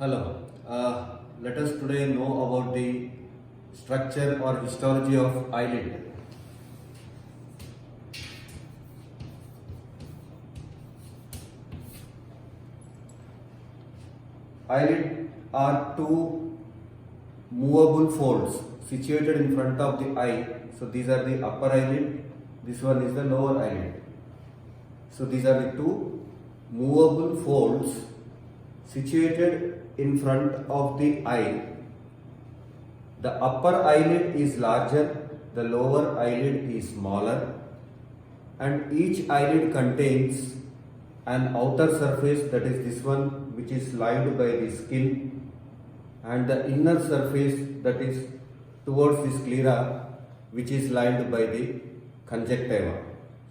Hello. Let us today know about the structure or histology of eyelid. Eyelid are two movable folds situated in front of the eye. So these are the upper eyelid. This one is the lower eyelid. So these are the two movable folds situated in front of the eye. The upper eyelid is larger, the lower eyelid is smaller, and each eyelid contains an outer surface, that is this one, which is lined by the skin, and the inner surface, that is towards the sclera, which is lined by the conjunctiva.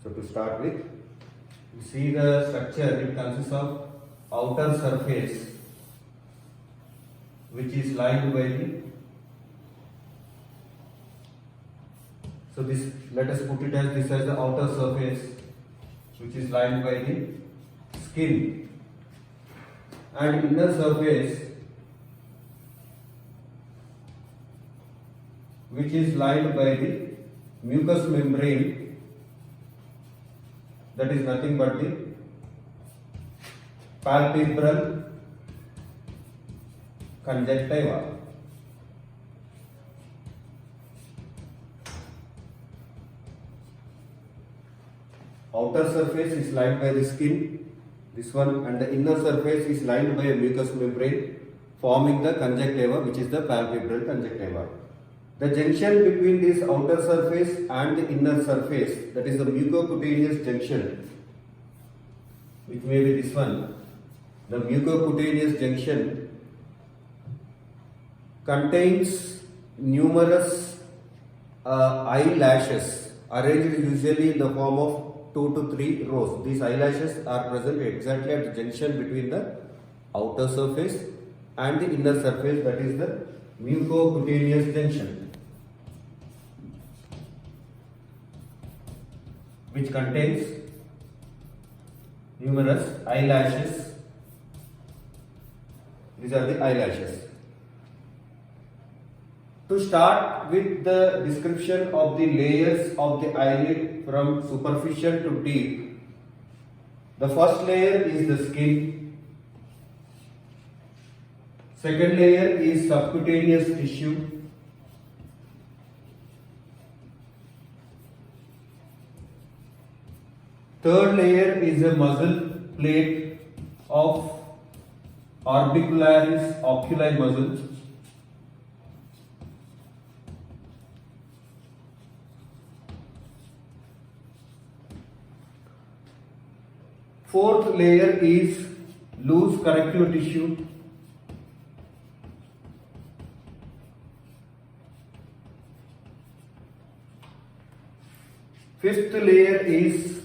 So to start with, you see the structure. It consists of outer surface which is lined by the, so this, let us put it as this as the outer surface which is lined by the skin, and inner surface which is lined by the mucous membrane, that is nothing but the palpebral conjunctiva. Outer surface is lined by the skin, this one, and the inner surface is lined by a mucous membrane forming the conjunctiva, which is the palpebral conjunctiva. The junction between this outer surface and the inner surface, that is the mucocutaneous junction, which may be this one, the mucocutaneous junction contains numerous eyelashes arranged usually in the form of 2 to 3 rows. These eyelashes are present exactly at the junction between the outer surface and the inner surface, that is the mucocutaneous junction, which contains numerous eyelashes. These are the eyelashes. To start with the description of the layers of the eyelid from superficial to deep, the first layer is the skin, second layer is subcutaneous tissue, third layer is a muscle plate of orbicularis oculi muscle, fourth layer is loose connective tissue, fifth layer is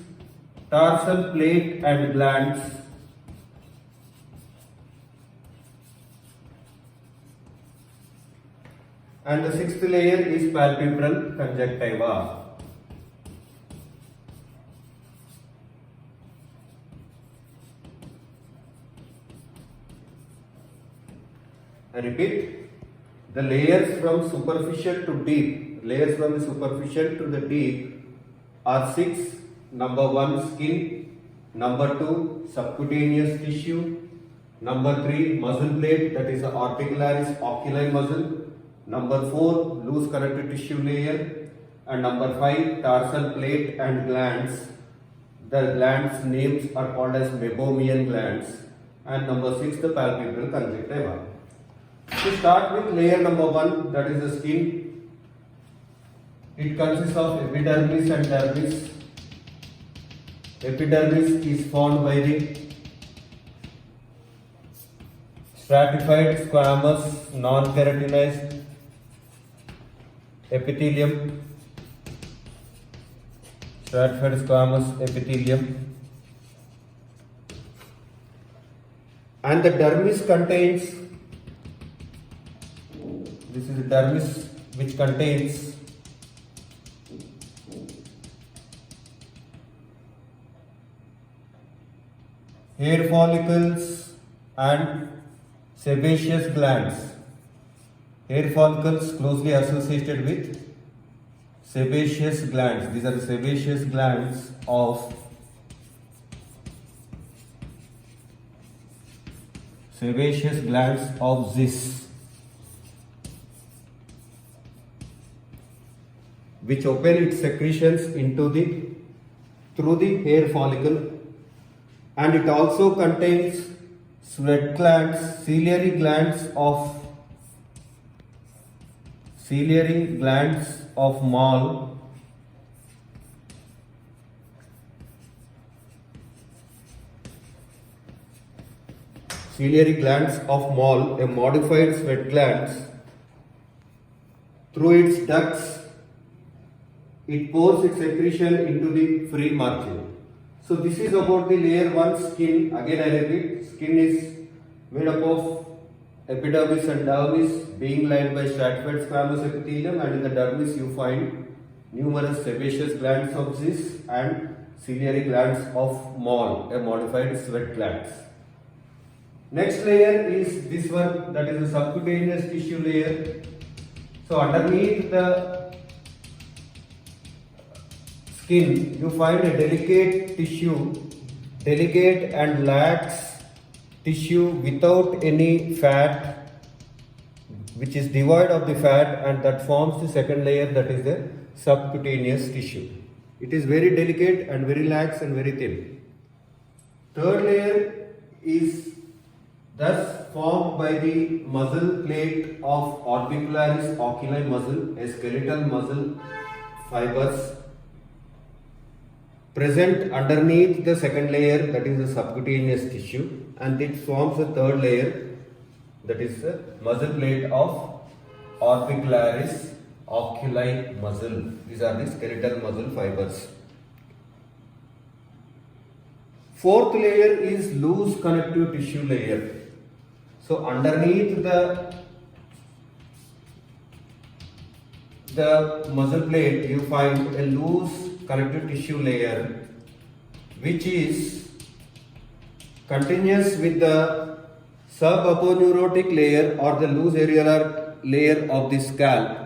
tarsal plate and glands, and the sixth layer is palpebral conjunctiva. I repeat, the layers from superficial to deep, layers from the superficial to the deep are 6. Number 1, skin. Number 2, subcutaneous tissue. Number 3, muscle plate, that is the orbicularis oculi muscle. Number 4, loose connective tissue layer. And number 5, tarsal plate and glands. The glands names are called as meibomian glands. And number 6, the palpebral conjunctiva. To start with layer number 1, that is the skin. It consists of epidermis and dermis. Epidermis is formed by the stratified squamous non-keratinized epithelium. Stratified squamous epithelium. And the dermis contains, this is the dermis which contains hair follicles and sebaceous glands. Hair follicles closely associated with sebaceous glands. These are the sebaceous glands of Zis, which open its secretions through the hair follicle, and it also contains sweat glands, ciliary glands of male, a modified sweat glands. Through its ducts, it pours its secretion into the free margin. So this is about the layer 1 skin. Again I repeat, skin is made up of epidermis and dermis being lined by stratified squamous epithelium, and in the dermis you find numerous sebaceous glands of Zis and ciliary glands of male, a modified sweat glands. Next layer is this one, that is the subcutaneous tissue layer. So underneath the skin you find a delicate and lax tissue without any fat, which is devoid of the fat, and that forms the second layer, that is the subcutaneous tissue. It is very delicate and very lax and very thin. Third layer is thus formed by the muscle plate of orbicularis oculi muscle, a skeletal muscle fibers present underneath the second layer, that is the subcutaneous tissue, and it forms the third layer, that is the muscle plate of orbicularis oculi muscle. These are the skeletal muscle fibers. Fourth layer is loose connective tissue layer. So underneath the muscle plate you find a loose connective tissue layer, which is continuous with the subaponeurotic layer or the loose areolar layer of the scalp.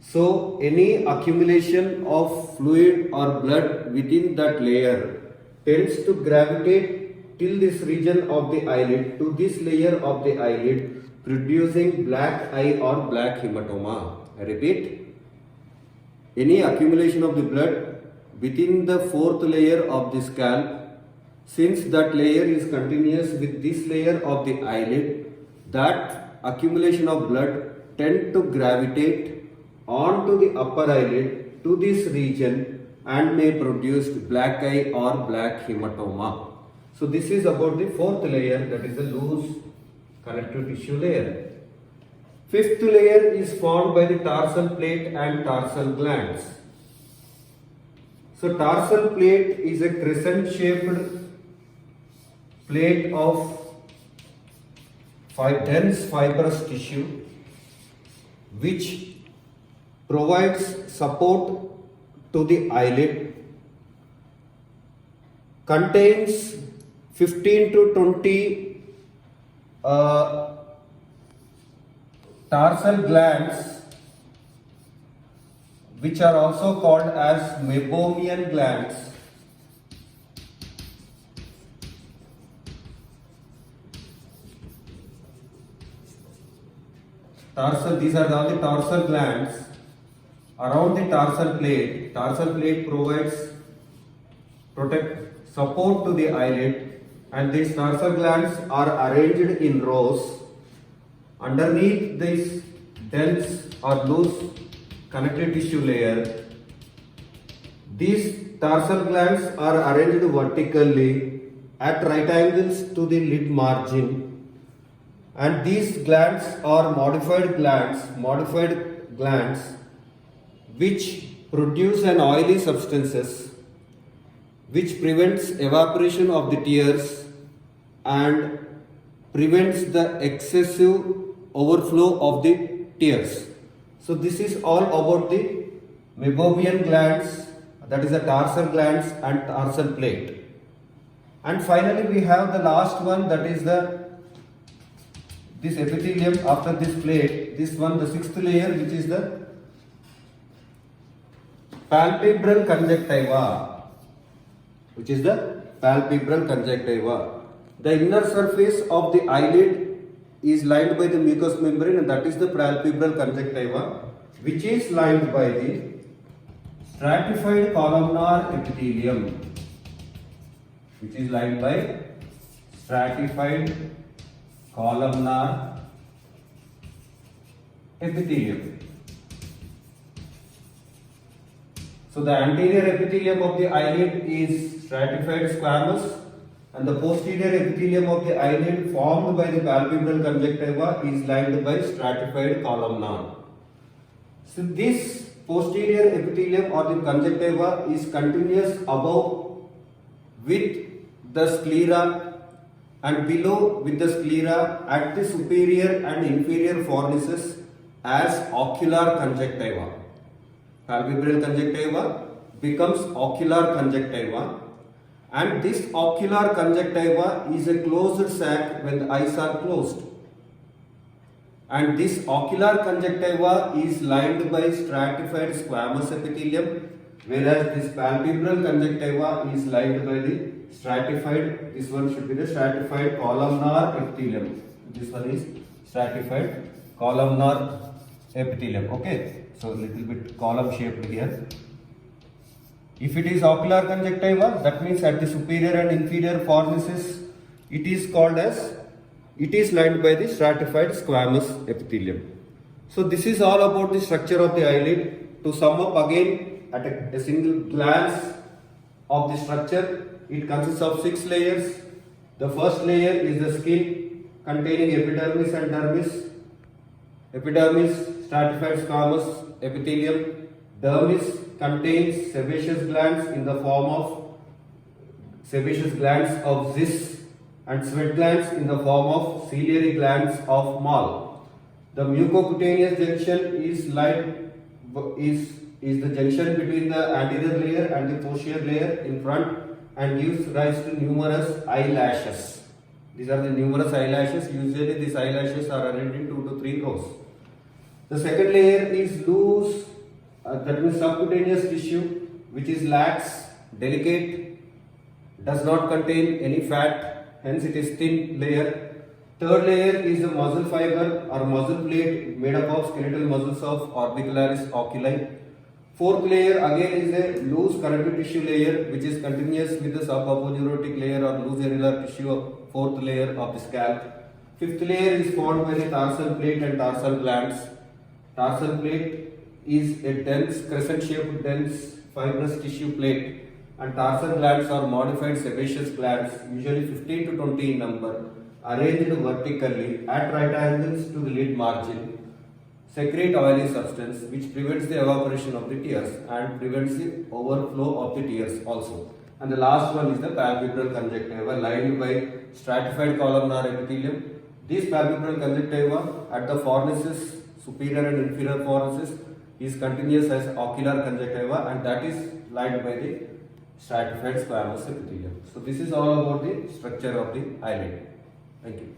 So any accumulation of fluid or blood within that layer tends to gravitate till this region of the eyelid, to this layer of the eyelid, producing black eye or black hematoma. I repeat, any accumulation of the blood within the fourth layer of the scalp, since that layer is continuous with this layer of the eyelid, that accumulation of blood tend to gravitate onto the upper eyelid to this region and may produce black eye or black hematoma. So this is about the fourth layer, that is the loose connective tissue layer. Fifth layer is formed by the tarsal plate and tarsal glands. So tarsal plate is a crescent shaped plate of dense fibrous tissue which provides support to the eyelid, contains 15 to 20 tarsal glands, which are also called as meibomian glands. These are all the tarsal glands around the tarsal plate. Tarsal plate provides support to the eyelid, and these tarsal glands are arranged in rows. Underneath this dense or loose connective tissue layer, these tarsal glands are arranged vertically at right angles to the lid margin, and these glands are modified glands which produce an oily substances which prevents evaporation of the tears and prevents the excessive overflow of the tears. So this is all about the meibomian glands, that is the tarsal glands and tarsal plate. And finally we have the last one, that is the this epithelium after this plate, this one, the sixth layer, which is the palpebral conjunctiva, which is the palpebral conjunctiva. The inner surface of the eyelid is lined by the mucous membrane, and that is the palpebral conjunctiva, which is lined by the stratified columnar epithelium, which is lined by stratified columnar epithelium. So the anterior epithelium of the eyelid is stratified squamous, and the posterior epithelium of the eyelid formed by the palpebral conjunctiva is lined by stratified columnar. So this posterior epithelium or the conjunctiva is continuous above with the sclera and below with the sclera at the superior and inferior fornices as ocular conjunctiva. Palpebral conjunctiva becomes ocular conjunctiva, and this ocular conjunctiva is a closed sac when the eyes are closed. And this ocular conjunctiva is lined by stratified squamous epithelium, whereas this palpebral conjunctiva is lined by the stratified, this one should be the stratified columnar epithelium. This one is stratified columnar epithelium. Okay, so little bit column shaped here. If it is ocular conjunctiva, that means at the superior and inferior fornices, it is called as, it is lined by the stratified squamous epithelium. So this is all about the structure of the eyelid. To sum up again at a single glance of the structure, it consists of 6 layers. The first layer is the skin containing epidermis and dermis. Epidermis, stratified squamous epithelium. Dermis contains sebaceous glands in the form of sebaceous glands of Zis, and sweat glands in the form of ciliary glands of Mall. The mucocutaneous junction is the junction between the anterior layer and the posterior layer in front, and gives rise to numerous eyelashes. These are the numerous eyelashes. Usually these eyelashes are arranged in 2 to 3 rows. The second layer is loose, that means subcutaneous tissue, which is lax, delicate, does not contain any fat, hence it is thin layer. Third layer is a muscle fiber or muscle plate made up of skeletal muscles of orbicularis oculi. Fourth layer again is a loose connective tissue layer, which is continuous with the subaponeurotic layer or loose areolar tissue of fourth layer of the scalp. Fifth layer is formed by the tarsal plate and tarsal glands. Tarsal plate is a dense crescent-shaped dense fibrous tissue plate, and tarsal glands are modified sebaceous glands, usually 15 to 20 in number, arranged vertically at right angles to the lid margin. Secrete oily substance which prevents the evaporation of the tears and prevents the overflow of the tears also. And the last one is the palpebral conjunctiva lined by stratified columnar epithelium. This palpebral conjunctiva at the fornices, superior and inferior fornices, is continuous as ocular conjunctiva, and that is lined by the stratified squamous epithelium. So this is all about the structure of the eyelid. Thank you.